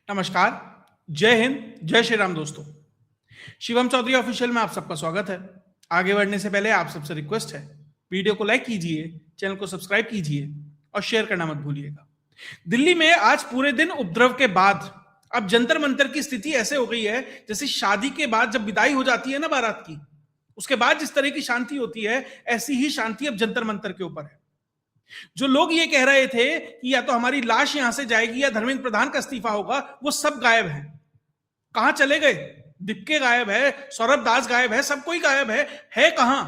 नमस्कार, जय हिंद, जय श्री राम दोस्तों। शिवम चौधरी ऑफिशियल में आप सबका स्वागत है। आगे बढ़ने से पहले आप सबसे रिक्वेस्ट है, वीडियो को लाइक कीजिए, चैनल को सब्सक्राइब कीजिए और शेयर करना मत भूलिएगा। दिल्ली में आज पूरे दिन उपद्रव के बाद अब जंतर मंतर की स्थिति ऐसे हो गई है जैसे शादी के बाद जब विदाई हो जाती है ना बारात की, उसके बाद जिस तरह की शांति होती है, ऐसी ही शांति अब जंतर मंतर के ऊपर है। जो लोग ये कह रहे थे कि या तो हमारी लाश यहां से जाएगी या धर्मेंद्र प्रधान का इस्तीफा होगा, वो सब गायब है। कहां चले गए? दीपके गायब है, सौरभ दास गायब है, सब कोई गायब है कहां?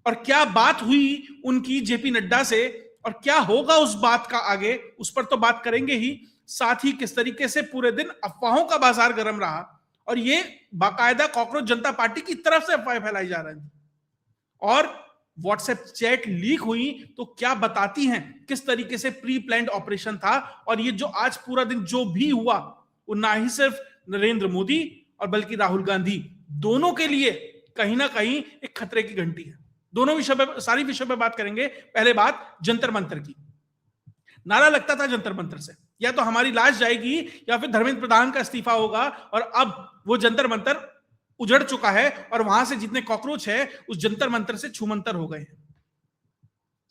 और क्या बात हुई उनकी जेपी नड्डा से और क्या होगा उस बात का आगे, उस पर तो बात करेंगे ही। साथ ही किस तरीके से पूरे दिन अफवाहों का बाजार गर्म रहा और ये बाकायदा कॉकरोच जनता पार्टी की तरफ से अफवाहें फैलाई जा रही थी और व्हाट्सएप चैट लीक हुई तो क्या बताती हैं किस तरीके से प्री प्लान्ड ऑपरेशन था। और ये जो आज पूरा दिन जो भी हुआ वो ना ही सिर्फ नरेंद्र मोदी और बल्कि राहुल गांधी दोनों के लिए कहीं ना कहीं एक खतरे की घंटी है। दोनों विषय पे, सारी विषय पे बात करेंगे। पहले बात जंतर मंतर की। नारा लगता था जंतर मंतर से, या तो हमारी लाश जाएगी या फिर धर्मेंद्र प्रधान का इस्तीफा होगा, और अब वो जंतर मंतर उजड़ चुका है और वहां से जितने कॉकरोच है उस जंतर मंतर से छूमंतर हो गए हैं।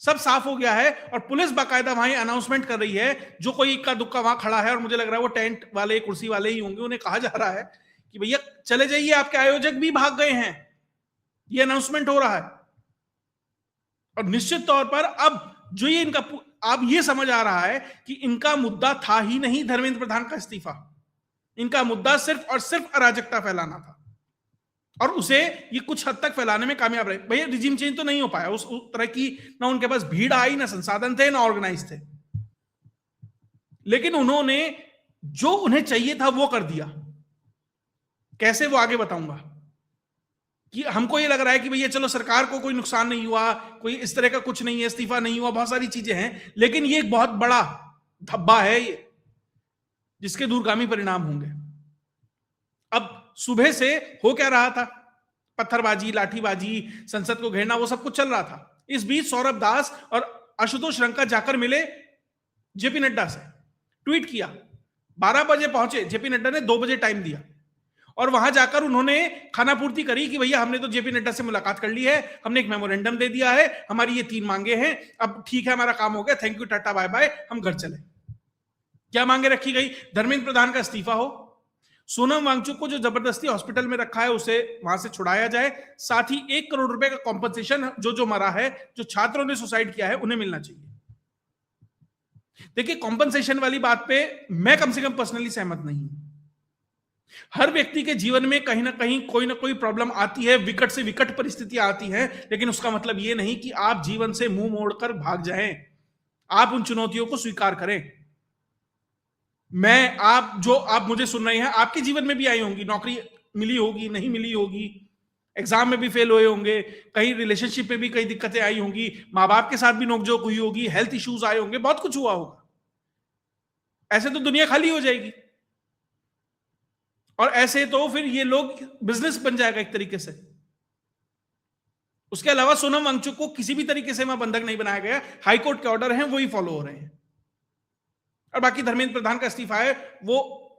सब साफ हो गया है और पुलिस बाकायदा वहां अनाउंसमेंट कर रही है। जो कोई इक्का दुक्का वहां खड़ा है और मुझे लग रहा है वो टेंट वाले कुर्सी वाले ही होंगे, उन्हें कहा जा रहा है कि भैया चले जाइए, आपके आयोजक भी भाग गए हैं। ये अनाउंसमेंट हो रहा है और निश्चित तौर पर अब जो ये इनका अब ये समझ आ रहा है कि इनका मुद्दा था ही नहीं धर्मेंद्र प्रधान का इस्तीफा। इनका मुद्दा सिर्फ और सिर्फ अराजकता फैलाना था और उसे ये कुछ हद तक फैलाने में कामयाब रहे। भैया रिजीम चेंज तो नहीं हो पाया, उस तरह की ना उनके पास भीड़ आई, ना संसाधन थे, ना ऑर्गेनाइज थे, लेकिन उन्होंने जो उन्हें चाहिए था वो कर दिया। कैसे, वो आगे बताऊंगा। कि हमको ये लग रहा है कि भैया चलो सरकार को कोई नुकसान नहीं हुआ, कोई इस तरह का कुछ नहीं है, इस्तीफा नहीं हुआ, बहुत सारी चीजें हैं, लेकिन ये एक बहुत बड़ा धब्बा है ये, जिसके दूरगामी परिणाम होंगे। अब सुबह से हो क्या रहा था? पत्थरबाजी, लाठीबाजी, संसद को घेरना, वो सब कुछ चल रहा था। इस बीच सौरभ दास और आशुतोष रंका जाकर मिले जेपी नड्डा से, ट्वीट किया। 12 बजे पहुंचे, जेपी नड्डा ने 2 बजे टाइम दिया और वहां जाकर उन्होंने खाना पूर्ति करी कि भैया हमने तो जेपी नड्डा से मुलाकात कर ली है, हमने एक मेमोरेंडम दे दिया है, हमारी ये 3 मांगे हैं, अब ठीक है हमारा काम हो गया, thank you, tata bye bye, हम घर चले। क्या मांगे रखी गई? धर्मेंद्र प्रधान का इस्तीफा हो, सोनम वांगचुक को जो जबरदस्ती हॉस्पिटल में रखा है उसे वहां से छुड़ाया जाए, साथ ही 1 करोड़ रुपए का कॉम्पनसेशन जो मरा है, जो छात्रों ने सुसाइड किया है, उन्हें मिलना चाहिए। देखिए, कॉम्पनसेशन वाली बात पे मैं कम से कम पर्सनली सहमत नहीं हूं। हर व्यक्ति के जीवन में कहीं ना कहीं कोई ना कोई प्रॉब्लम आती है, विकट से विकट परिस्थितियां आती हैं, लेकिन उसका मतलब यह नहीं कि आप जीवन से मुंह मोड़कर भाग जाएं। आप उन चुनौतियों को स्वीकार करें। आप मुझे सुन रहे हैं, आपके जीवन में भी आई होंगी, नौकरी मिली होगी, नहीं मिली होगी, एग्जाम में भी फेल हुए होंगे, कहीं रिलेशनशिप में भी कई दिक्कतें आई होंगी, माँ बाप के साथ भी नोकझोंक हुई होगी, हेल्थ इश्यूज आए होंगे, बहुत कुछ हुआ होगा। ऐसे तो दुनिया खाली हो जाएगी और ऐसे तो फिर ये लोग बिजनेस बन जाएगा एक तरीके से। उसके अलावा सोनम वांगचुक को किसी भी तरीके से वहां बंधक नहीं बनाया गया, हाईकोर्ट के ऑर्डर हैं वही फॉलो हो रहे हैं। और बाकी धर्मेंद्र प्रधान का इस्तीफा है, वो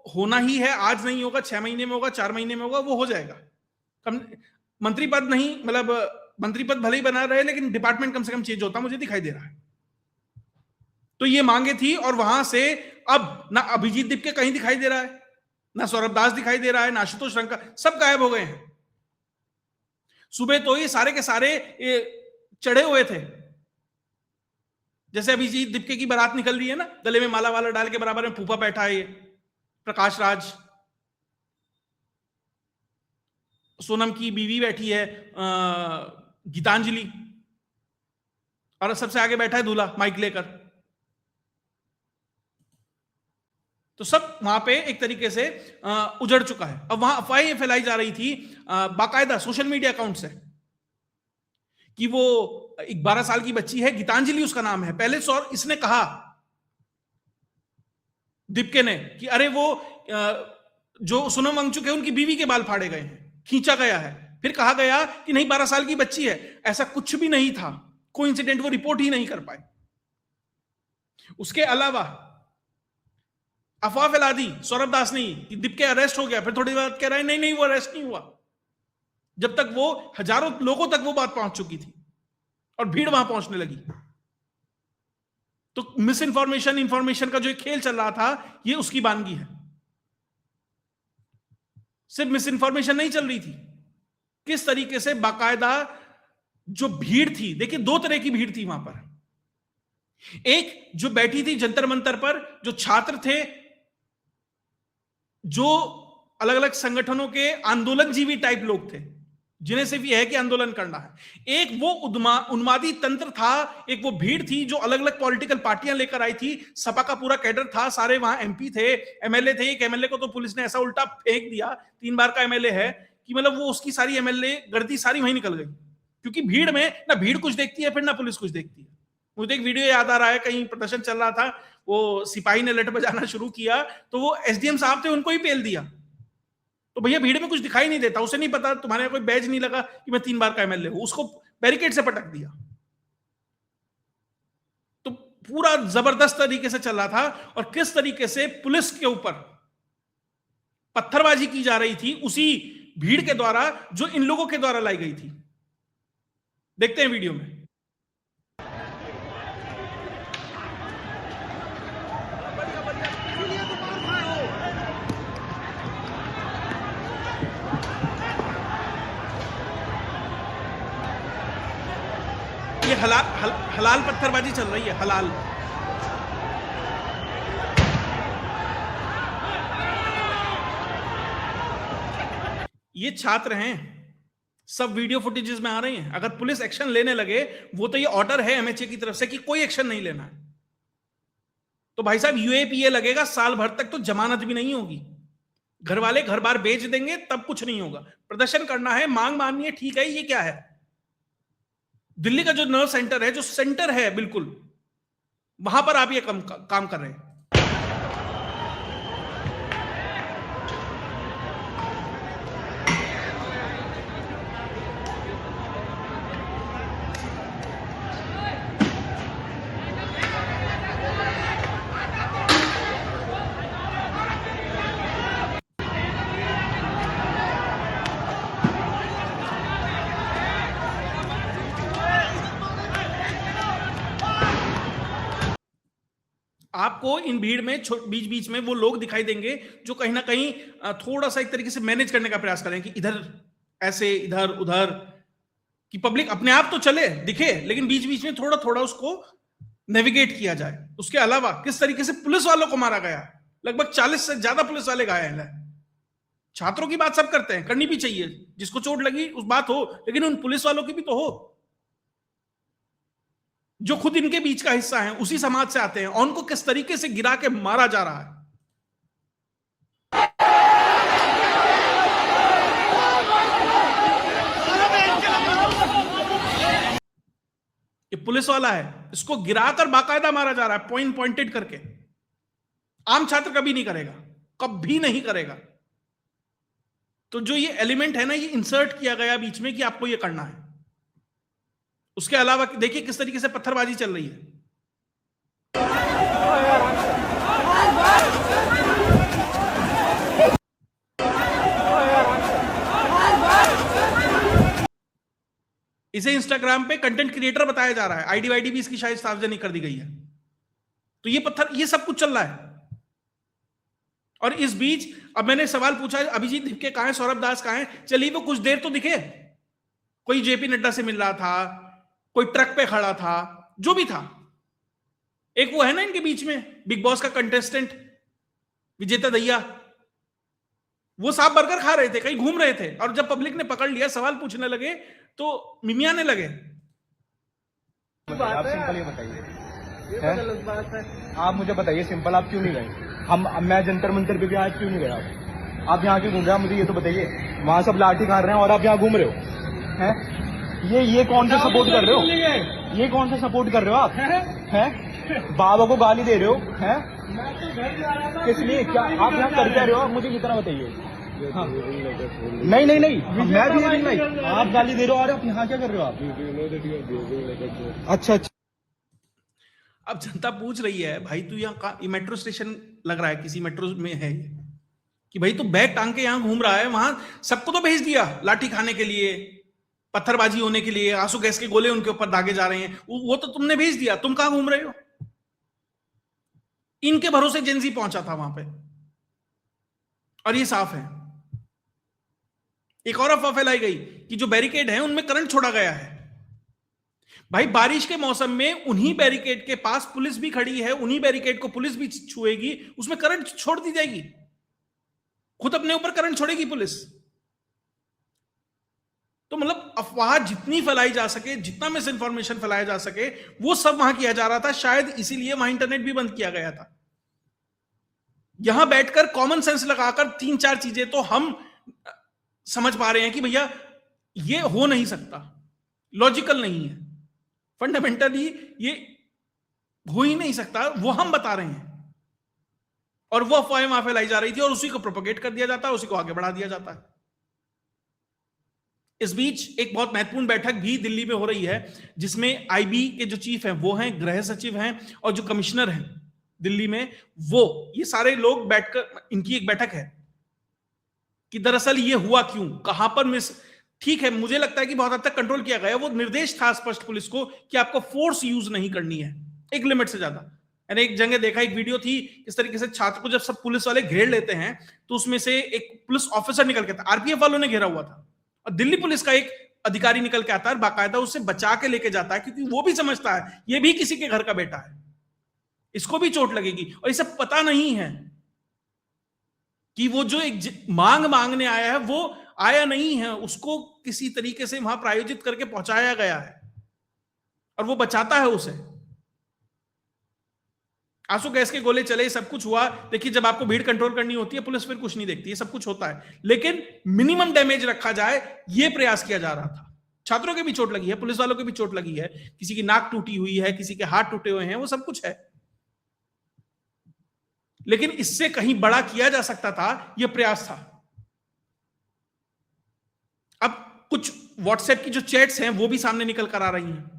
होना ही है, आज नहीं होगा, 6 महीने में होगा, 4 महीने में होगा, वो हो जाएगा। मंत्री पद नहीं, मतलब मंत्री पद भले ही बना रहे, लेकिन डिपार्टमेंट कम से कम चेंज होता मुझे दिखाई दे रहा है। तो ये मांगे थी और वहां से अब ना अभिजीत दीपके कहीं दिखाई दे रहा है, ना सौरभ दास दिखाई दे रहा है, ना आशुतोष रंका, सब गायब हो गए हैं। सुबह तो ये सारे के सारे चढ़े हुए थे, जैसे अभिजीत दीपके की बारात निकल रही है ना, गले में माला वाला डाल के, बराबर में फूफा बैठा है, ये प्रकाश राज, सोनम की बीवी बैठी है गीतांजलि, और सबसे आगे बैठा है दूल्हा माइक लेकर। तो सब वहां पे एक तरीके से उजड़ चुका है। अब वहां अफवाहें फैलाई जा रही थी बाकायदा सोशल मीडिया अकाउंट से कि वो एक 12 साल की बच्ची है, गीतांजलि उसका नाम है। पहले इसने कहा दीपके ने कि अरे वो जो सोनम वांगचुक है उनकी बीवी के बाल फाड़े गए हैं, खींचा गया है। फिर कहा गया कि नहीं 12 साल की बच्ची है, ऐसा कुछ भी नहीं था, कोई इंसिडेंट, वो रिपोर्ट ही नहीं कर पाए। उसके अलावा अफवाह फैला दी सौरभ दास ने कि दीप के अरेस्ट हो गया, फिर थोड़ी देर बाद कह रहा है नहीं नहीं वो अरेस्ट नहीं हुआ, जब तक वो हजारों लोगों तक वो बात पहुंच चुकी थी और भीड़ वहां पहुंचने लगी। तो मिस इन्फॉर्मेशन इंफॉर्मेशन का जो एक खेल चल रहा था, ये उसकी वानगी है। सिर्फ मिस इन्फॉर्मेशन नहीं चल रही थी, किस तरीके से बाकायदा जो भीड़ थी, देखिए दो तरह की भीड़ थी वहां पर। एक जो बैठी थी जंतर मंतर पर, जो छात्र थे, जो अलग अलग संगठनों के आंदोलनजीवी टाइप लोग थे, जिन्हें सिर्फ यह है कि आंदोलन करना है। एक वो उन्मादी तंत्र था, एक वो भीड़ थी जो अलग अलग पॉलिटिकल पार्टियां लेकर आई थी, सपा का पूरा कैडर था, सारे वहां एमपी थे, एमएलए थे। एक एमएलए को तो पुलिस ने ऐसा उल्टा फेंक दिया, 3 बार का एमएलए है, कि मतलब वो उसकी सारी एमएलए गर्दी सारी वहीं निकल गई, क्योंकि भीड़ में ना भीड़ कुछ देखती है, फिर ना पुलिस कुछ देखती है। मुझे एक वीडियो याद आ रहा है, कहीं प्रदर्शन चल रहा था, वो सिपाही ने लठ बजाना शुरू किया, तो वो एसडीएम साहब थे, उनको ही पेल दिया। तो भैया भीड़ में कुछ दिखाई नहीं देता, उसे नहीं पता तुम्हारे कोई बैज नहीं लगा कि मैं 3 बार का एमएलए हूं, उसको बैरिकेड से पटक दिया। तो पूरा जबरदस्त तरीके से चल रहा था, और किस तरीके से पुलिस के ऊपर पत्थरबाजी की जा रही थी उसी भीड़ के द्वारा, जो इन लोगों के द्वारा लाई गई थी। देखते हैं वीडियो में। ये हलाल पत्थरबाजी चल रही है, हलाल। ये छात्र हैं, सब वीडियो फुटेजेस में आ रही हैं। अगर पुलिस एक्शन लेने लगे, वो तो ये ऑर्डर है एमएचए की तरफ से कि कोई एक्शन नहीं लेना है, तो भाई साहब यूएपीए लगेगा, साल भर तक तो जमानत भी नहीं होगी, घर वाले घर बार बेच देंगे, तब कुछ नहीं होगा। प्रदर्शन करना है, मांग माननी है, ठीक है। ये क्या है, दिल्ली का जो नर्व सेंटर है, जो सेंटर है बिल्कुल, वहां पर आप ये काम कर रहे हैं। आपको इन भीड़ में बीच बीच में वो लोग दिखाई देंगे जो कहीं ना कहीं थोड़ा सा एक तरीके से मैनेज करने का प्रयास करें, कि इधर ऐसे, इधर उधर, कि पब्लिक अपने आप तो चले दिखे, लेकिन बीच बीच में थोड़ा थोड़ा उसको नेविगेट किया जाए। उसके अलावा किस तरीके से पुलिस वालों को मारा गया, लगभग 40 से ज्यादा पुलिस वाले घायल हैं। छात्रों की बात सब करते हैं, करनी भी चाहिए, जिसको चोट लगी उस बात हो, लेकिन उन पुलिस वालों की भी तो हो, जो खुद इनके बीच का हिस्सा है, उसी समाज से आते हैं, और उनको किस तरीके से गिरा के मारा जा रहा है। ये पुलिस वाला है, इसको गिराकर बाकायदा मारा जा रहा है, पॉइंटेड करके। आम छात्र कभी नहीं करेगा, कभी नहीं करेगा। तो जो ये एलिमेंट है ना, ये इंसर्ट किया गया बीच में कि आपको ये करना है। उसके अलावा देखिए किस तरीके से पत्थरबाजी चल रही है। इसे इंस्टाग्राम पे कंटेंट क्रिएटर बताया जा रहा है, आईडी वाईडी भी इसकी शायद सार्वजनिक कर दी गई है। तो ये पत्थर, ये सब कुछ चल रहा है। और इस बीच अब मैंने सवाल पूछा, अभिजीत धिपके कहां है, सौरभ दास कहां है? चलिए वो कुछ देर तो दिखे, कोई जेपी नड्डा से मिल रहा था, कोई ट्रक पे खड़ा था, जो भी था। एक वो है ना इनके बीच में बिग बॉस का कंटेस्टेंट विजेता दैया, वो साहब बर्गर खा रहे थे, कहीं घूम रहे थे, और जब पब्लिक ने पकड़ लिया, सवाल पूछने लगे, तो मिमियाने लगे। आप सिंपल ये बताइए, आप मुझे बताइए सिंपल, आप क्यों नहीं गए? मैं जंतर मंतर पे भी आज क्यों नहीं गया? आप यहाँ क्यों घूम रहे हैं? मुझे ये तो बताइए। वहाँ सब लाठी खा रहे हैं और आप यहाँ घूम रहे हो, हैं? ये कौन सा सपोर्ट कर रहे हो? ये कौन सा सपोर्ट कर रहे हो आप? हैं? बाबा को गाली दे रहे हो, हैं? किस लिए? क्या आप यहाँ कर क्या रहे हो? आप मुझे कितना बताइए। हाँ। नहीं, मैं भी नहीं, आप गाली दे रहे हो और आप यहाँ क्या कर रहे हो आप? अच्छा। अब जनता पूछ रही है, भाई तू यहाँ मेट्रो स्टेशन लग रहा है किसी मेट्रो में है ये, कि भाई तो बैग टांग के यहां घूम रहा है, वहां सबको तो भेज दिया लाठी खाने के लिए, पत्थरबाजी होने के लिए, आंसू गैस के गोले उनके ऊपर दागे जा रहे हैं, वो तो तुमने भेज दिया, तुम कहां घूम रहे हो? इनके भरोसे जेंजी पहुंचा था वहां पे, और ये साफ है। एक और अफवाह फैलाई गई कि जो बैरिकेड है उनमें करंट छोड़ा गया है। भाई बारिश के मौसम में उन्हीं बैरिकेड के पास पुलिस भी खड़ी है, उन्हीं बैरिकेड को पुलिस भी छुएगी, उसमें करंट छोड़ दी जाएगी, खुद अपने ऊपर करंट छोड़ेगी पुलिस। तो मतलब अफवाह जितनी फैलाई जा सके, जितना मिस इंफॉर्मेशन फैलाया जा सके, वो सब वहां किया जा रहा था। शायद इसीलिए वहां इंटरनेट भी बंद किया गया था। यहां बैठकर कॉमन सेंस लगाकर 3-4 चीजें तो हम समझ पा रहे हैं कि भैया ये हो नहीं सकता, लॉजिकल नहीं है, फंडामेंटली ये हो ही नहीं सकता, वो हम बता रहे हैं। और वो अफवाहें वहां फैलाई जा रही थी और उसी को प्रोपोगेट कर दिया जाता है, उसी को आगे बढ़ा दिया जाता है। इस बीच एक बहुत महत्वपूर्ण बैठक भी दिल्ली में हो रही है, जिसमें आईबी के जो चीफ हैं वो हैं, गृह सचिव हैं, और जो कमिश्नर हैं दिल्ली में, वो ये सारे लोग बैठकर, इनकी एक बैठक है कि दरअसल ये हुआ क्यों, कहां पर मिस। ठीक है, मुझे लगता है कि बहुत हद तक कंट्रोल किया गया। वो निर्देश था स्पष्ट पुलिस को कि आपको फोर्स यूज नहीं करनी है, एक लिमिट से ज्यादा। मैंने एक जगह देखा, एक वीडियो थी, इस तरीके से छात्र को जब सब पुलिस वाले घेर लेते हैं तो उसमें से एक पुलिस ऑफिसर निकल के आता, आरपीएफ वालों ने घेरा हुआ था, और दिल्ली पुलिस का एक अधिकारी निकल के आता है, बाकायदा उससे बचा के लेके जाता है, क्योंकि वो भी समझता है ये भी किसी के घर का बेटा है, इसको भी चोट लगेगी। और इसे पता नहीं है कि वो जो एक मांग मांगने आया है वो आया नहीं है, उसको किसी तरीके से वहां प्रायोजित करके पहुंचाया गया है, और वो बचाता है उसे। आंसू गैस के गोले चले, सब कुछ हुआ। देखिए, जब आपको भीड़ कंट्रोल करनी होती है, पुलिस फिर कुछ नहीं देखती है, सब कुछ होता है, लेकिन मिनिमम डैमेज रखा जाए, यह प्रयास किया जा रहा था। छात्रों के भी चोट लगी है, पुलिस वालों के भी चोट लगी है, किसी की नाक टूटी हुई है, किसी के हाथ टूटे हुए हैं, वो सब कुछ है। लेकिन इससे कहीं बड़ा किया जा सकता था, यह प्रयास था। अब कुछ व्हाट्सएप की जो चैट्स हैं वो भी सामने निकल कर आ रही हैं,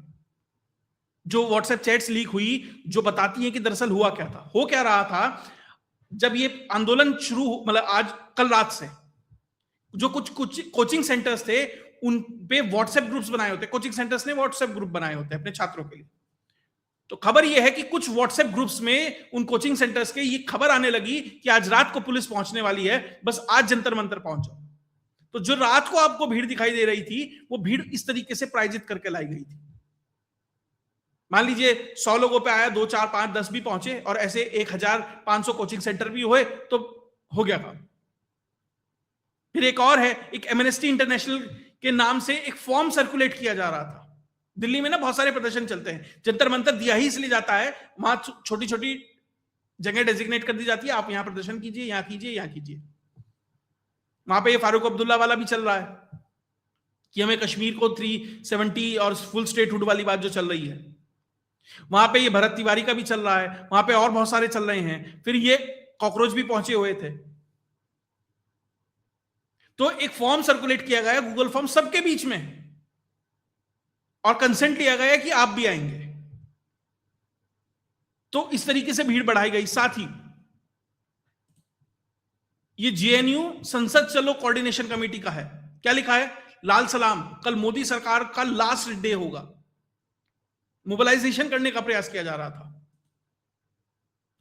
जो व्हाट्सएप चैट्स लीक हुई, जो बताती हैं कि दरअसल हुआ क्या था। हो क्या रहा था, जब ये आंदोलन शुरू, मतलब आज कल रात से, जो कुछ कोचिंग सेंटर्स थे उन पे व्हाट्सएप ग्रुप्स बनाए होते, कोचिंग सेंटर्स ने व्हाट्सएप ग्रुप बनाए होते हैं अपने छात्रों के लिए। तो खबर यह है कि कुछ व्हाट्सएप ग्रुप्स में उन कोचिंग सेंटर्स के ये खबर आने लगी कि आज रात को पुलिस पहुंचने वाली है, बस आज जंतर मंतर पहुंच जाओ। तो जो रात को आपको भीड़ दिखाई दे रही थी, वो भीड़ इस तरीके से प्रायोजित करके लाई गई थी। मान लीजिए 100 लोगों पे आया, 2, 4, 5, 10 भी पहुंचे, और ऐसे 1500 कोचिंग सेंटर भी हुए, तो हो गया काम। फिर एक और है, एक एमनेस्टी इंटरनेशनल के नाम से एक फॉर्म सर्कुलेट किया जा रहा था। दिल्ली में ना बहुत सारे प्रदर्शन चलते हैं, जंतर मंतर दिया ही इसलिए जाता है, वहां छोटी छोटी जगह डेजिग्नेट कर दी जाती है, आप यहां प्रदर्शन कीजिए, यहां कीजिए, यहां कीजिए। वहां पे ये फारूक अब्दुल्ला वाला भी चल रहा है कि हमें कश्मीर को 370 और फुल स्टेटहुड वाली बात जो चल रही है, वहां पे ये भरत तिवारी का भी चल रहा है, वहां पे और बहुत सारे चल रहे हैं। फिर ये कॉकरोच भी पहुंचे हुए थे। तो एक फॉर्म सर्कुलेट किया गया, गूगल फॉर्म, सबके बीच में, और कंसेंट लिया गया कि आप भी आएंगे। तो इस तरीके से भीड़ बढ़ाई गई। साथ ही ये जेएनयू संसद चलो कोऑर्डिनेशन कमेटी का है। क्या लिखा है? लाल सलाम, कल मोदी सरकार का लास्ट डे होगा। मोबिलाइजेशन करने का प्रयास किया जा रहा था।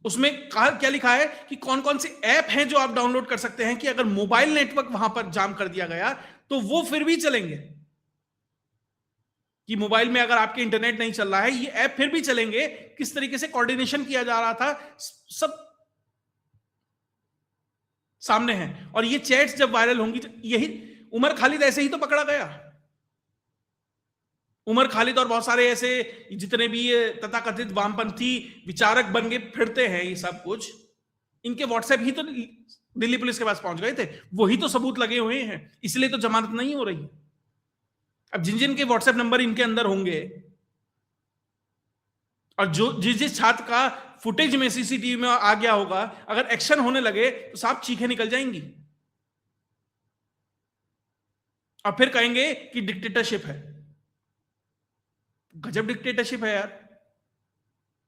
उसमें कहा, क्या लिखा है कि कौन कौन से ऐप हैं जो आप डाउनलोड कर सकते हैं कि अगर मोबाइल नेटवर्क वहां पर जाम कर दिया गया तो वो फिर भी चलेंगे, कि मोबाइल में अगर आपके इंटरनेट नहीं चल रहा है, ये ऐप फिर भी चलेंगे। किस तरीके से कोऑर्डिनेशन किया जा रहा था, सब सामने है। और ये चैट्स जब वायरल होंगी, यही उमर खालिद ऐसे ही तो पकड़ा गया। उमर खालिद और बहुत सारे ऐसे जितने भी ये तथाकथित वामपंथी विचारक बन के फिरते हैं, ये सब कुछ इनके व्हाट्सएप ही तो दिल्ली पुलिस के पास पहुंच गए थे, वही तो सबूत लगे हुए हैं, इसलिए तो जमानत नहीं हो रही। अब जिन जिन के व्हाट्सएप नंबर इनके अंदर होंगे, और जो जिस छात्र का फुटेज में सीसीटीवी में आ गया होगा, अगर एक्शन होने लगे तो साफ चीखें निकल जाएंगी, और फिर कहेंगे कि डिक्टेटरशिप है। गजब डिक्टेटरशिप है यार।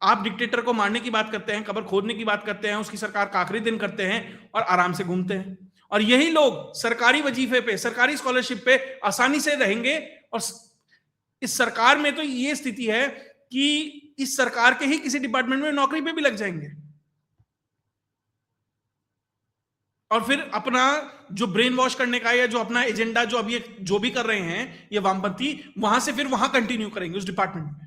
आप डिक्टेटर को मारने की बात करते हैं, कब्र खोदने की बात करते हैं, उसकी सरकार का आखिरी दिन करते हैं और आराम से घूमते हैं। और यही लोग सरकारी वजीफे पे, सरकारी स्कॉलरशिप पे आसानी से रहेंगे। और इस सरकार में तो ये स्थिति है कि इस सरकार के ही किसी डिपार्टमेंट में नौकरी पे भी लग जाएंगे और फिर अपना जो ब्रेन वॉश करने का या जो अपना एजेंडा जो अभी जो भी कर रहे हैं ये वामपंथी, वहां से फिर वहां कंटिन्यू करेंगे उस डिपार्टमेंट में।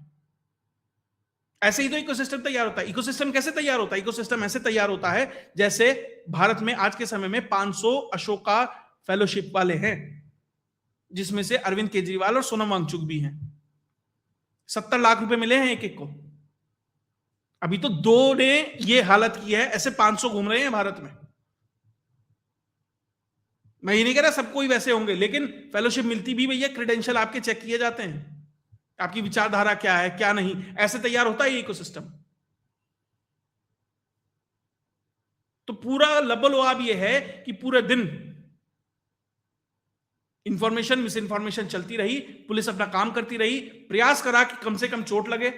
ऐसे ही तो इकोसिस्टम तैयार होता है। इकोसिस्टम कैसे तैयार होता है? इकोसिस्टम ऐसे तैयार होता है जैसे भारत में आज के समय में 500 अशोका फेलोशिप वाले हैं, जिसमें से अरविंद केजरीवाल और सोनम वांगचुक भी हैं। 70 लाख रुपए मिले हैं एक एक को। अभी तो 2 ने ये हालत की है, ऐसे 500 घूम रहे हैं भारत में। मैं ये नहीं कह रहा सबको ही वैसे होंगे, लेकिन फेलोशिप मिलती भी भैया क्रेडेंशियल आपके चेक किए जाते हैं, आपकी विचारधारा क्या है क्या नहीं, ऐसे तैयार होता है ये इकोसिस्टम। तो पूरा लबल-लुआब ये है कि पूरे दिन इंफॉर्मेशन मिस इंफॉर्मेशन चलती रही, पुलिस अपना काम करती रही, प्रयास करा कि कम से कम चोट लगे,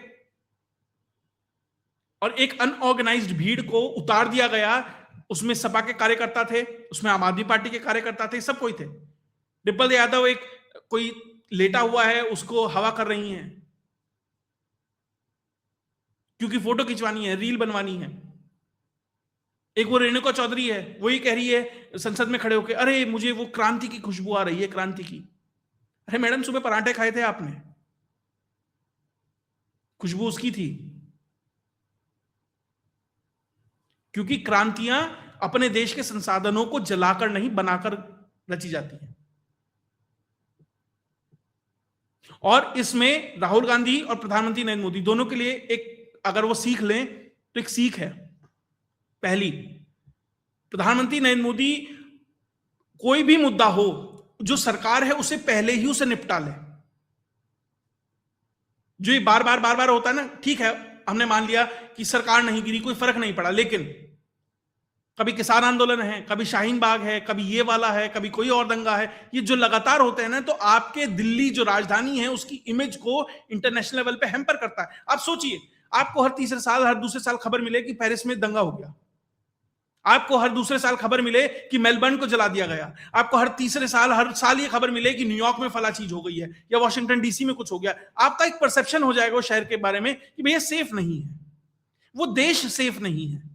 और एक अनऑर्गेनाइज्ड भीड़ को उतार दिया गया। उसमें सपा के कार्यकर्ता थे, उसमें आम आदमी पार्टी के कार्यकर्ता थे, सब कोई थे। डिम्पल यादव एक कोई लेटा हुआ है, उसको हवा कर रही हैं क्योंकि फोटो खिंचवानी है, रील बनवानी है। एक वो रेणुका चौधरी है, वो ही कह रही है संसद में खड़े होकर, अरे मुझे वो क्रांति की खुशबू आ रही है, क्रांति की। अरे मैडम, सुबह पराठे खाए थे आपने, खुशबू उसकी थी। क्योंकि क्रांतियां अपने देश के संसाधनों को जलाकर नहीं, बनाकर रची जाती हैं। और इसमें राहुल गांधी और प्रधानमंत्री नरेंद्र मोदी दोनों के लिए एक, अगर वो सीख लें तो एक सीख है। पहली, प्रधानमंत्री नरेंद्र मोदी कोई भी मुद्दा हो जो सरकार है उसे पहले ही उसे निपटा ले। जो ये बार बार होता है ना, ठीक है हमने मान लिया कि सरकार नहीं गिरी, कोई फर्क नहीं पड़ा, लेकिन कभी किसान आंदोलन है, कभी शाहीन बाग है, कभी ये वाला है, कभी कोई और दंगा है, ये जो लगातार होते हैं ना, तो आपके दिल्ली जो राजधानी है उसकी इमेज को इंटरनेशनल लेवल पे हैम्पर करता है। आप सोचिए, आपको हर तीसरे साल, हर दूसरे साल खबर मिले कि पेरिस में दंगा हो गया, आपको हर दूसरे साल खबर मिले कि मेलबर्न को जला दिया गया, आपको हर तीसरे साल, हर साल ये खबर मिले कि न्यूयॉर्क में फला चीज हो गई है या वॉशिंगटन डीसी में कुछ हो गया। आपका एक परसेप्शन हो जाएगा उस शहर के बारे में कि भैया सेफ नहीं है, वो देश सेफ नहीं है।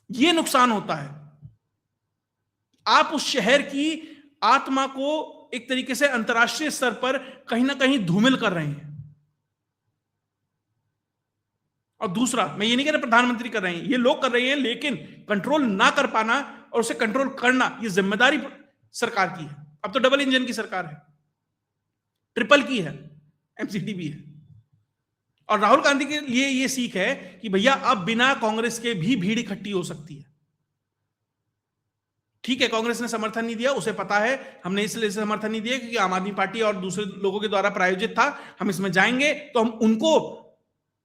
ये नुकसान होता है। आप उस शहर की आत्मा को एक तरीके से अंतर्राष्ट्रीय स्तर पर कहीं ना कहीं धूमिल कर रहे हैं। और दूसरा, मैं ये नहीं कह रहा प्रधानमंत्री कर रहे हैं, ये लोग कर रहे हैं, लेकिन कंट्रोल ना कर पाना और उसे कंट्रोल करना, ये जिम्मेदारी सरकार की है। अब तो डबल इंजन की सरकार है, ट्रिपल की है, एमसीडी भी है। और राहुल गांधी के लिए ये सीख है कि भैया अब बिना कांग्रेस के भी भीड़ इकट्ठी हो सकती है। ठीक है, कांग्रेस ने समर्थन नहीं दिया, उसे पता है, हमने इसलिए समर्थन नहीं दिया क्योंकि आम आदमी पार्टी और दूसरे लोगों के द्वारा प्रायोजित था। हम इसमें जाएंगे तो हम उनको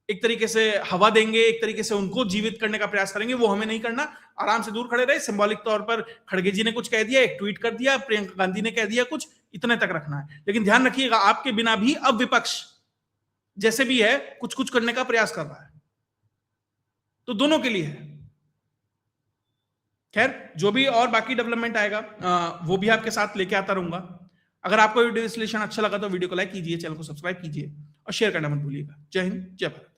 एक तरीके से हवा देंगे, एक तरीके से उनको जीवित करने का प्रयास करेंगे, वो हमें नहीं करना। आराम से दूर खड़े रहे। सिंबॉलिक तौर पर खड़गे जी ने कुछ कह दिया, एक ट्वीट कर दिया, प्रियंका गांधी ने कह दिया कुछ, इतने तक रखना है। लेकिन ध्यान रखिएगा, आपके बिना भी अब विपक्ष जैसे भी है कुछ कुछ करने का प्रयास कर रहा है, तो दोनों के लिए है। खैर, जो भी और बाकी डेवलपमेंट आएगा वो भी आपके साथ लेके आता रहूंगा। अगर आपको वीडियो विश्लेषण अच्छा लगा तो वीडियो को लाइक कीजिए, चैनल को सब्सक्राइब कीजिए और शेयर करना मत भूलिएगा। जय हिंद, जय भारत।